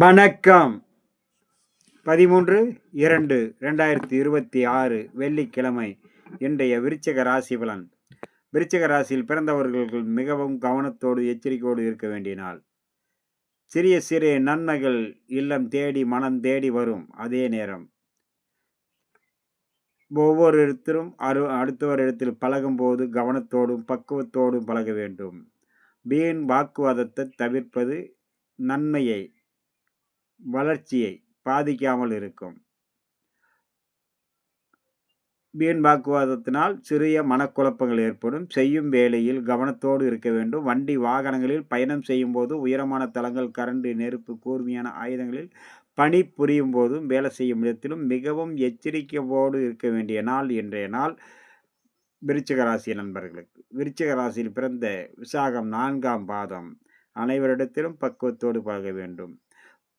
வணக்கம். 13/2/2026 வெள்ளிக்கிழமை. இன்றைய விருச்சிக ராசி பலன். விருச்சிக ராசியில் பிறந்தவர்களுக்கு மிகவும் கவனத்தோடு எச்சரிக்கையோடு இருக்க வேண்டிய நாள். சிறிய சிறிய நன்மைகள் இல்லம் தேடி மனம் தேடி வரும். அதே நேரம் ஒவ்வொரு இடத்திலும் அடுத்தவரிடத்தில் பழகும் போது கவனத்தோடும் பக்குவத்தோடும் பழக வேண்டும். வீண் வாக்குவாதத்தை தவிர்ப்பது நன்மையை வளர்ச்சியை பாதிக்காமல் இருக்கும். வீண் வாக்குவாதத்தினால் சிறிய மனக்குழப்பங்கள் ஏற்படும். செய்யும் வேளையில் கவனத்தோடு இருக்க வேண்டும். வண்டி வாகனங்களில் பயணம் செய்யும் போது உயரமான தளங்கள் கரண்டு நெருப்பு கூர்மையான ஆயுதங்களில் பணி புரியும் போதும் வேலை செய்யும் இடத்திலும் மிகவும் எச்சரிக்கையோடு இருக்க வேண்டிய நாள் இன்றைய நாள். விருச்சிக ராசி நண்பர்களுக்கு விருச்சிக ராசியில் பிறந்த விசாகம் 4ஆம் பாதம் அனைவரிடத்திலும் பக்குவத்தோடு பழக வேண்டும்.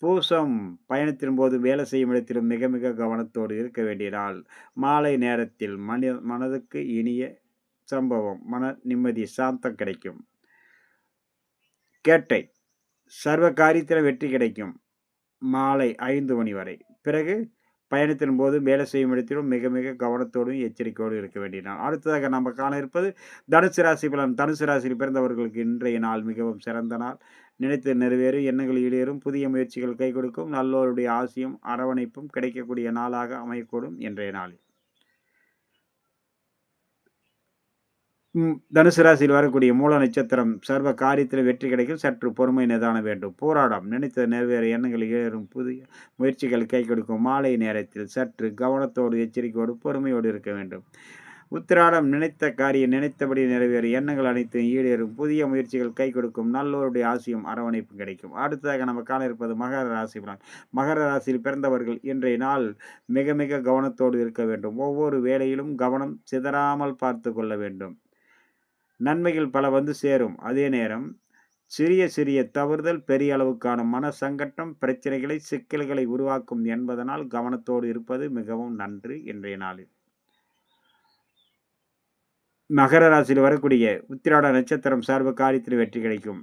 பூசம் பயணத்தின் போது வேலை செய்யும் இடத்திலும் மிக மிக கவனத்தோடு இருக்க வேண்டிய நாள். மாலை நேரத்தில் மனதுக்கு இனிய சம்பவம், மன நிம்மதி சாந்தம் கிடைக்கும். கேட்டை சர்வ காரியத்தில் வெற்றி கிடைக்கும். மாலை 5 மணி வரை. பிறகு பயணத்தின் போது வேலை செய்யும் இடத்திலும் மிக மிக கவனத்தோடும் எச்சரிக்கையோடு இருக்க வேண்டிய நாள். அடுத்ததாக நம்ம காண இருப்பது தனுசு ராசி பலன். தனுசு ராசியில் பிறந்தவர்களுக்கு இன்றைய நாள் மிகவும் சிறந்த நாள். நினைத்து நிறைவேறும், எண்ணங்கள் ஈடேறும், புதிய முயற்சிகள் கை கொடுக்கும், நல்லோருடைய ஆசையும் அரவணைப்பும் கிடைக்கக்கூடிய நாளாக அமையக்கூடும் இன்றைய நாளில். தனுசு ராசியில் வரக்கூடிய மூல நட்சத்திரம் சர்வ காரியத்தில் வெற்றி கிடைக்கும். சற்று பொறுமை நிதான வேண்டும். போராடம் நினைத்த நிறைவேற எண்ணங்கள் ஏறும், புதிய முயற்சிகள் கை கொடுக்கும். மாலை நேரத்தில் சற்று கவனத்தோடு எச்சரிக்கையோடு பொறுமையோடு இருக்க வேண்டும். உத்திராடம் நினைத்த காரியம் நினைத்தபடி நிறைவேறும், எண்ணங்கள் அனைத்தும் ஈடேறும், புதிய முயற்சிகள் கை கொடுக்கும், நல்லோருடைய ஆசையும் அரவணைப்பும் கிடைக்கும். அடுத்ததாக நம்ம காண இருப்பது மகர ராசி பலன். மகர ராசியில் பிறந்தவர்கள் இன்றைய நாள் மிக மிக கவனத்தோடு இருக்க வேண்டும். ஒவ்வொரு வேளையிலும் கவனம் சிதறாமல் பார்த்து கொள்ள வேண்டும். நன்மைகள் பல வந்து சேரும். அதே நேரம் சிறிய சிறிய தவறுதல் பெரிய அளவுக்கான மன சங்கட்டம், பிரச்சனைகளை, சிக்கல்களை உருவாக்கும் என்பதனால் கவனத்தோடு இருப்பது மிகவும் நன்று இன்றைய நாளில். மகர ராசியில் வரக்கூடிய உத்திராட நட்சத்திரம் சார்பு காரியத்தில் வெற்றி கிடைக்கும்.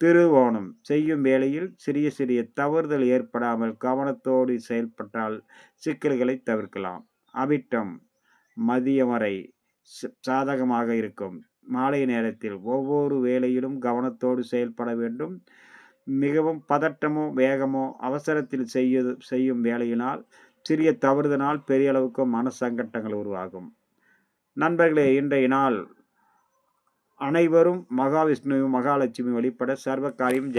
திருவோணம் செய்யும் வேளையில் சிறிய சிறிய தவறுதல் ஏற்படாமல் கவனத்தோடு செயல்பட்டால் சிக்கல்களை தவிர்க்கலாம். அவிட்டம் மதியம் வரை சாதகமாக இருக்கும். மாலை நேரத்தில் ஒவ்வொரு வேளையிலும் கவனத்தோடு செயல்பட வேண்டும். மிகவும் பதட்டமோ வேகமோ அவசரத்தில் செய்யும் வேலையினால் சிறிய தவறுதனால் பெரிய அளவுக்கு மன சங்கட்டங்கள் உருவாகும். நண்பர்களே, இன்றைய நாள் அனைவரும் மகாவிஷ்ணுவும் மகாலட்சுமி வழிபட சர்வ காரியம் ஜெயம்.